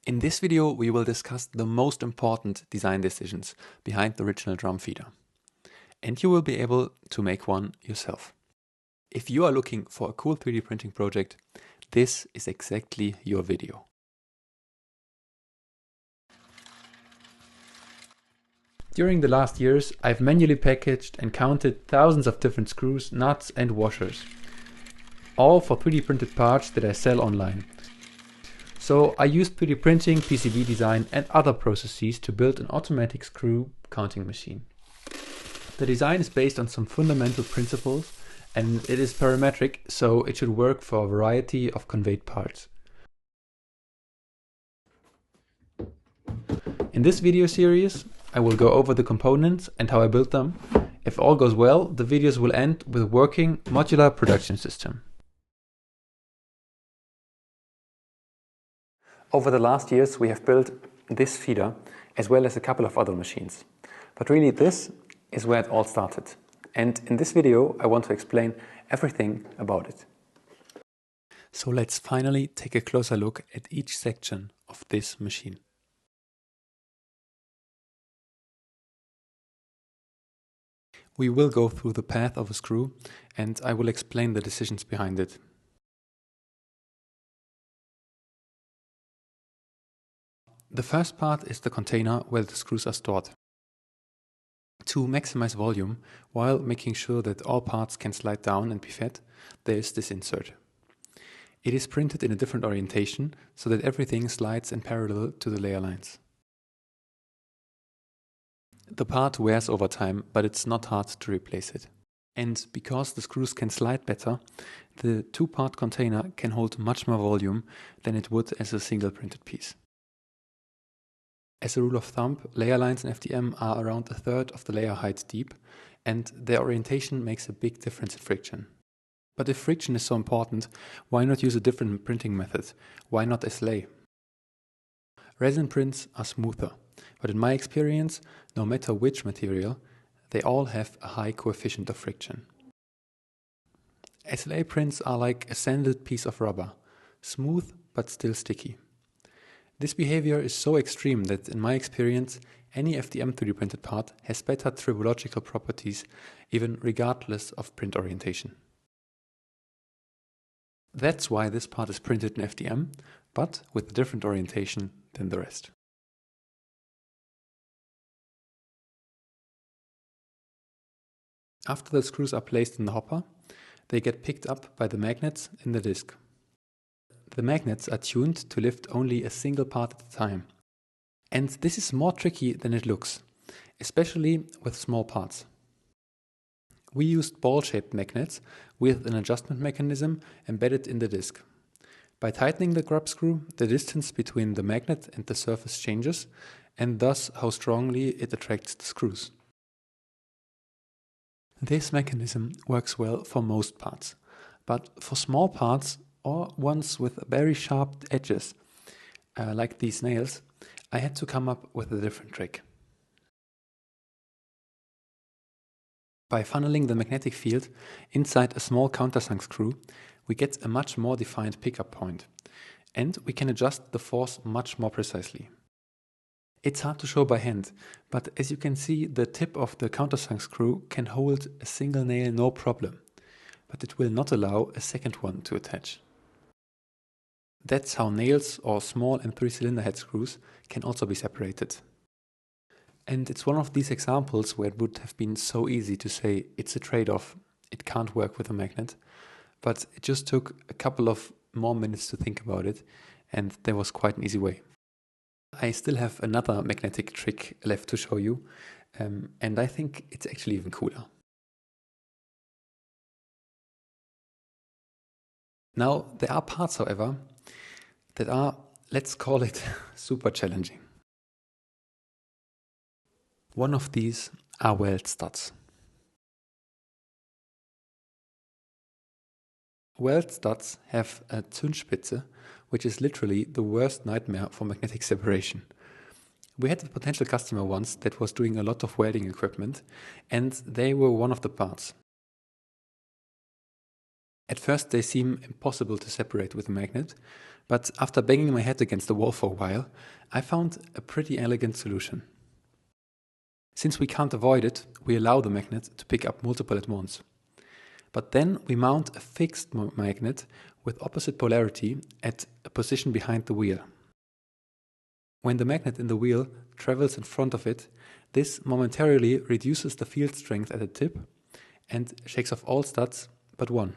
In this video, we will discuss the most important design decisions behind the original drum feeder. And you will be able to make one yourself. If you are looking for a cool 3D printing project, this is exactly your video. During the last years, I've manually packaged and counted thousands of different screws, nuts and washers, all for 3D printed parts that I sell online. So I used 3D printing, PCB design and other processes to build an automatic screw counting machine. The design is based on some fundamental principles and it is parametric, so it should work for a variety of conveyed parts. In this video series, I will go over the components and how I built them. If all goes well, the videos will end with a working modular production system. Over the last years, we have built this feeder as well as a couple of other machines. But really this is where it all started. And in this video, I want to explain everything about it. So let's finally take a closer look at each section of this machine. We will go through the path of a screw and I will explain the decisions behind it. The first part is the container where the screws are stored. To maximize volume, while making sure that all parts can slide down and be fed, there is this insert. It is printed in a different orientation so that everything slides in parallel to the layer lines. The part wears over time, but it's not hard to replace it. And because the screws can slide better, the two-part container can hold much more volume than it would as a single printed piece. As a rule of thumb, layer lines in FDM are around a third of the layer height deep, and their orientation makes a big difference in friction. But if friction is so important, why not use a different printing method? Why not affilate? Resin prints are smoother, but in my experience, no matter which material, they all have a high coefficient of friction. Affilate prints are like a sanded piece of rubber, smooth but still sticky. This behavior is so extreme that, in my experience, any FDM 3D printed part has better tribological properties, even regardless of print orientation. That's why this part is printed in FDM, but with a different orientation than the rest. After the screws are placed in the hopper, they get picked up by the magnets in the disc. The magnets are tuned to lift only a single part at a time. And this is more tricky than it looks, especially with small parts. We used ball-shaped magnets with an adjustment mechanism embedded in the disc. By tightening the grub screw, the distance between the magnet and the surface changes, and thus how strongly it attracts the screws. This mechanism works well for most parts, but for small parts or ones with very sharp edges, like these nails, I had to come up with a different trick. By funneling the magnetic field inside a small countersunk screw, we get a much more defined pickup point, and we can adjust the force much more precisely. It's hard to show by hand, but as you can see, the tip of the countersunk screw can hold a single nail no problem, but it will not allow a second one to attach. That's how nails or small and 3-cylinder head screws can also be separated. And it's one of these examples where it would have been so easy to say it's a trade-off, it can't work with a magnet, but it just took a couple of more minutes to think about it, and there was quite an easy way. I still have another magnetic trick left to show you, and I think it's actually even cooler. Now, there are parts, however, that are, let's call it, super challenging. One of these are weld studs. Weld studs have a Zündspitze, which is literally the worst nightmare for magnetic separation. We had a potential customer once that was doing a lot of welding equipment, and they were one of the parts. At first they seem impossible to separate with a magnet, But after banging my head against the wall for a while, I found a pretty elegant solution. Since we can't avoid it, we allow the magnet to pick up multiple at once. But then we mount a fixed magnet with opposite polarity at a position behind the wheel. When the magnet in the wheel travels in front of it, this momentarily reduces the field strength at the tip and shakes off all studs but one.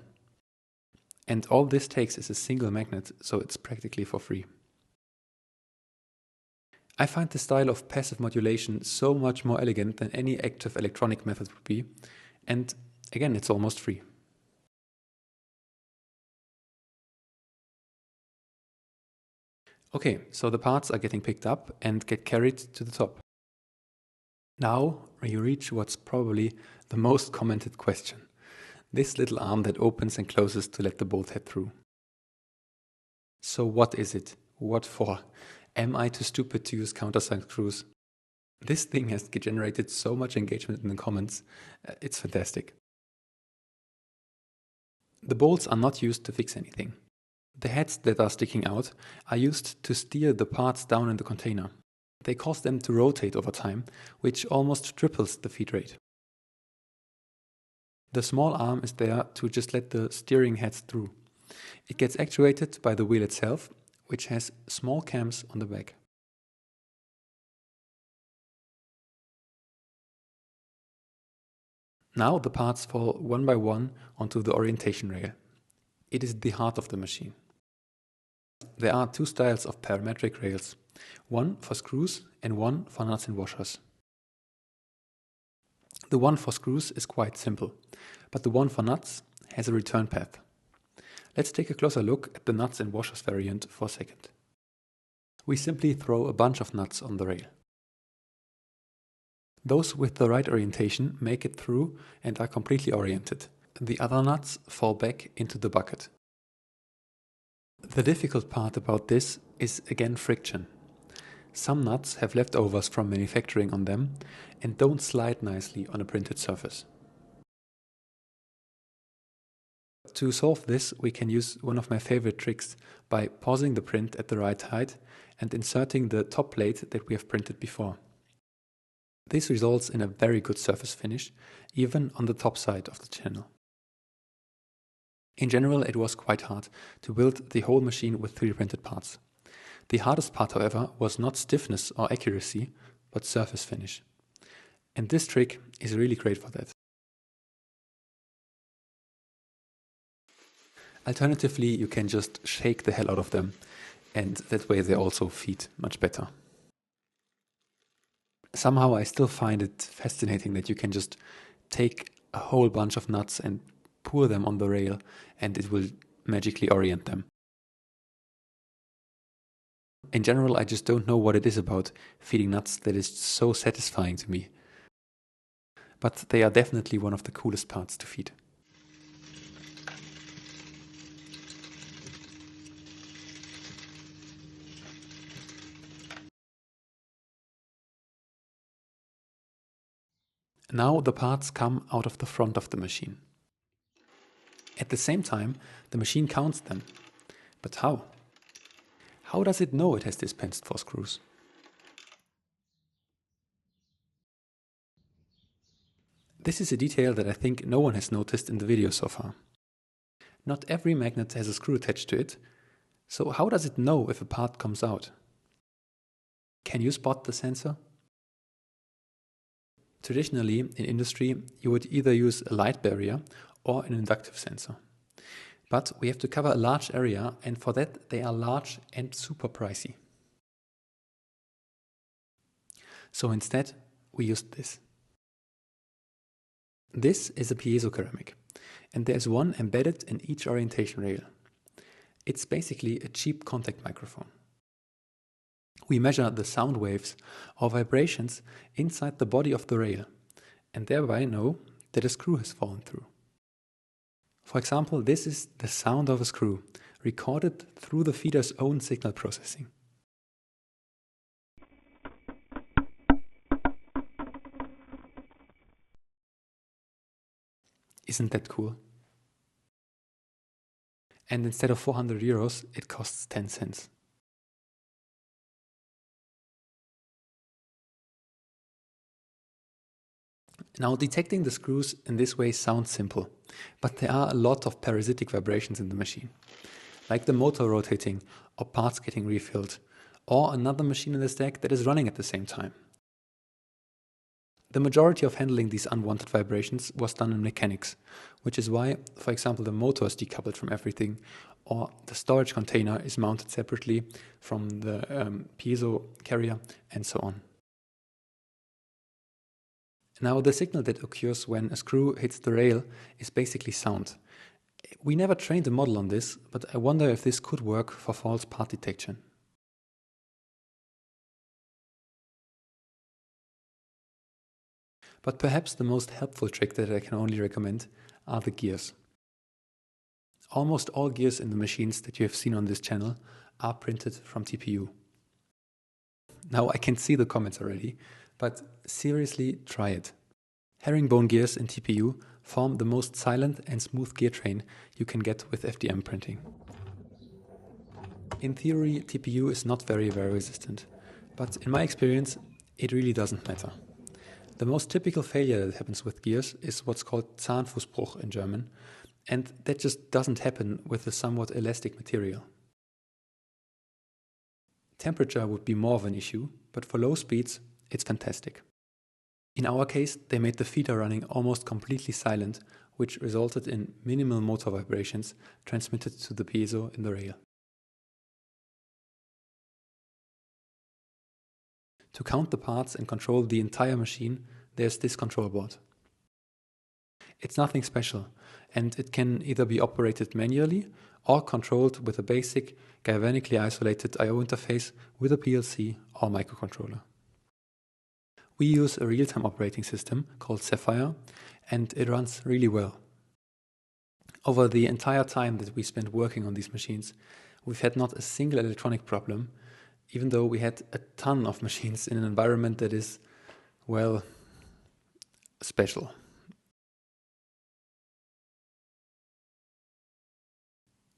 And all this takes is a single magnet, so it's practically for free. I find the style of passive modulation so much more elegant than any active electronic method would be, and again, it's almost free. Okay, so the parts are getting picked up and get carried to the top. Now you reach what's probably the most commented question. This little arm that opens and closes to let the bolt head through. So what is it? What for? Am I too stupid to use countersunk screws? This thing has generated so much engagement in the comments. It's fantastic. The bolts are not used to fix anything. The heads that are sticking out are used to steer the parts down in the container. They cause them to rotate over time, which almost triples the feed rate. The small arm is there to just let the steering heads through. It gets actuated by the wheel itself, which has small cams on the back. Now the parts fall one by one onto the orientation rail. It is the heart of the machine. There are two styles of parametric rails, one for screws and one for nuts and washers. The one for screws is quite simple, but the one for nuts has a return path. Let's take a closer look at the nuts and washers variant for a second. We simply throw a bunch of nuts on the rail. Those with the right orientation make it through and are completely oriented. The other nuts fall back into the bucket. The difficult part about this is again friction. Some nuts have leftovers from manufacturing on them and don't slide nicely on a printed surface. To solve this, we can use one of my favorite tricks by pausing the print at the right height and inserting the top plate that we have printed before. This results in a very good surface finish, even on the top side of the channel. In general, it was quite hard to build the whole machine with 3D printed parts. The hardest part, however, was not stiffness or accuracy, but surface finish. And this trick is really great for that. Alternatively, you can just shake the hell out of them, and that way they also feed much better. Somehow I still find it fascinating that you can just take a whole bunch of nuts and pour them on the rail and it will magically orient them. In general, I just don't know what it is about feeding nuts that is so satisfying to me. But they are definitely one of the coolest parts to feed. Now the parts come out of the front of the machine. At the same time, the machine counts them. But how? How does it know it has dispensed 4 screws? This is a detail that I think no one has noticed in the video so far. Not every magnet has a screw attached to it, so how does it know if a part comes out? Can you spot the sensor? Traditionally, in industry, you would either use a light barrier or an inductive sensor. But we have to cover a large area, and for that they are large and super pricey. So instead, we used this. This is a piezo ceramic, and there's one embedded in each orientation rail. It's basically a cheap contact microphone. We measure the sound waves or vibrations inside the body of the rail, and thereby know that a screw has fallen through. For example, this is the sound of a screw, recorded through the feeder's own signal processing. Isn't that cool? and instead of 400 euros, it costs 10 cents. Now, detecting the screws in this way sounds simple, but there are a lot of parasitic vibrations in the machine, like the motor rotating or parts getting refilled, or another machine in the stack that is running at the same time. The majority of handling these unwanted vibrations was done in mechanics, which is why, for example, the motor is decoupled from everything, or the storage container is mounted separately from the piezo carrier, and so on. Now, the signal that occurs when a screw hits the rail is basically sound. We never trained a model on this, but I wonder if this could work for false part detection. But perhaps the most helpful trick that I can only recommend are the gears. Almost all gears in the machines that you have seen on this channel are printed from TPU. Now, I can see the comments already, but seriously try it. Herringbone gears in TPU form the most silent and smooth gear train you can get with FDM printing. In theory, TPU is not very wear resistant, but in my experience, it really doesn't matter. The most typical failure that happens with gears is what's called Zahnfußbruch in German, and that just doesn't happen with a somewhat elastic material. Temperature would be more of an issue, but for low speeds, it's fantastic. In our case, they made the feeder running almost completely silent, which resulted in minimal motor vibrations transmitted to the piezo in the rail. To count the parts and control the entire machine, there's this control board. It's nothing special, and it can either be operated manually or controlled with a basic galvanically isolated I/O interface with a PLC or microcontroller. We use a real-time operating system called Sapphire, and it runs really well. Over the entire time that we spent working on these machines, we've had not a single electronic problem, even though we had a ton of machines in an environment that is, well, special.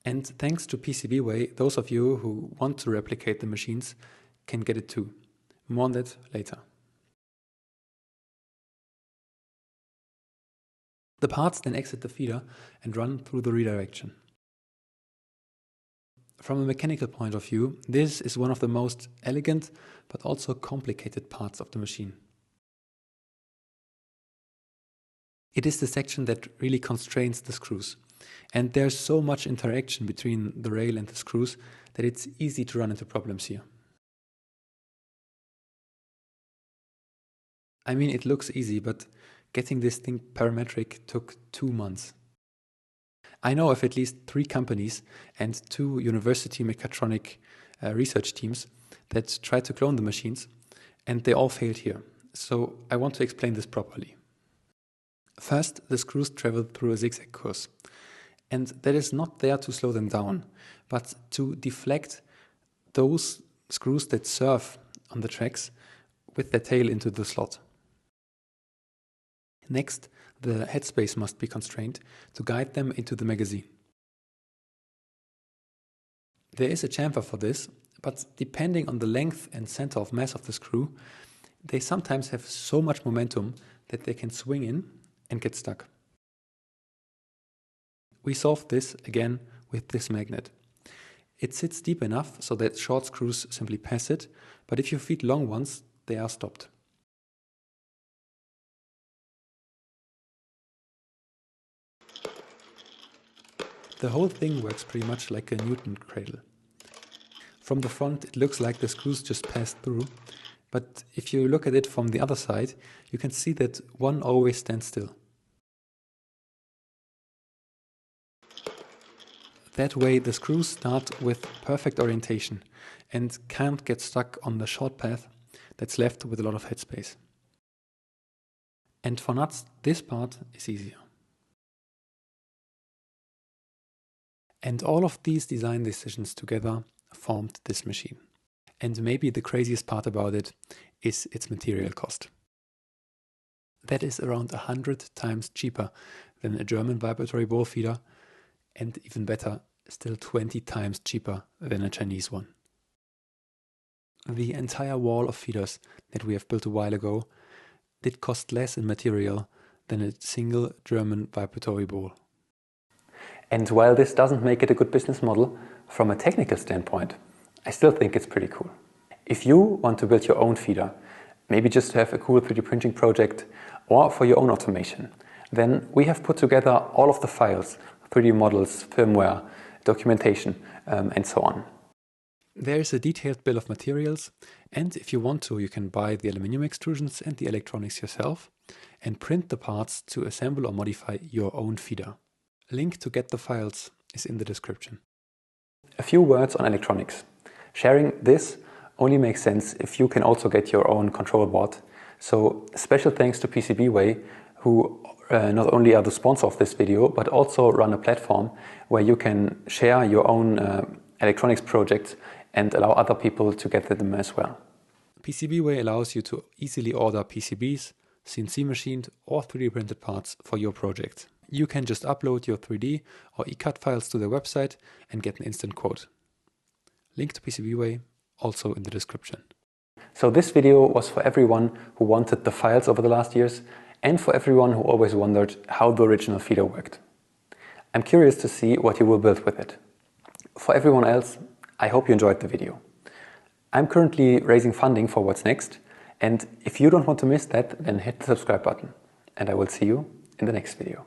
And thanks to PCBWay, those of you who want to replicate the machines can get it too. More on that later. The parts then exit the feeder and run through the redirection. From a mechanical point of view, this is one of the most elegant but also complicated parts of the machine. It is the section that really constrains the screws, and there's so much interaction between the rail and the screws that it's easy to run into problems here. I mean, it looks easy, but getting this thing parametric took 2 months. I know of at least 3 companies and 2 university mechatronic research teams that tried to clone the machines, and they all failed here. So I want to explain this properly. First, the screws travel through a zigzag course, and that is not there to slow them down, but to deflect those screws that surf on the tracks with their tail into the slot. Next, the headspace must be constrained to guide them into the magazine. There is a chamfer for this, but depending on the length and center of mass of the screw, they sometimes have so much momentum that they can swing in and get stuck. We solved this again with this magnet. It sits deep enough so that short screws simply pass it, but if you feed long ones, they are stopped. The whole thing works pretty much like a Newton cradle. From the front, it looks like the screws just passed through, but if you look at it from the other side, you can see that one always stands still. That way, the screws start with perfect orientation and can't get stuck on the short path that's left with a lot of headspace. And for nuts, this part is easier. And all of these design decisions together formed this machine. And maybe the craziest part about it is its material cost. That is around 100 times cheaper than a German vibratory ball feeder, and even better, still 20 times cheaper than a Chinese one. The entire wall of feeders that we have built a while ago did cost less in material than a single German vibratory bowl. And while this doesn't make it a good business model, from a technical standpoint, I still think it's pretty cool. If you want to build your own feeder, maybe just to have a cool 3D printing project or for your own automation, then we have put together all of the files, 3D models, firmware, documentation, and so on. There is a detailed bill of materials, and if you want to, you can buy the aluminum extrusions and the electronics yourself and print the parts to assemble or modify your own feeder. A link to get the files is in the description. A few words on electronics. Sharing this only makes sense if you can also get your own control board. So special thanks to PCBWay, who not only are the sponsor of this video, but also run a platform where you can share your own electronics projects and allow other people to get them as well. PCBWay allows you to easily order PCBs, CNC machined or 3D printed parts for your project. You can just upload your 3D or ECAD files to their website and get an instant quote. Link to PCBWay also in the description. So this video was for everyone who wanted the files over the last years and for everyone who always wondered how the original feeder worked. I'm curious to see what you will build with it. For everyone else, I hope you enjoyed the video. I'm currently raising funding for what's next, and if you don't want to miss that, then hit the subscribe button, and I will see you in the next video.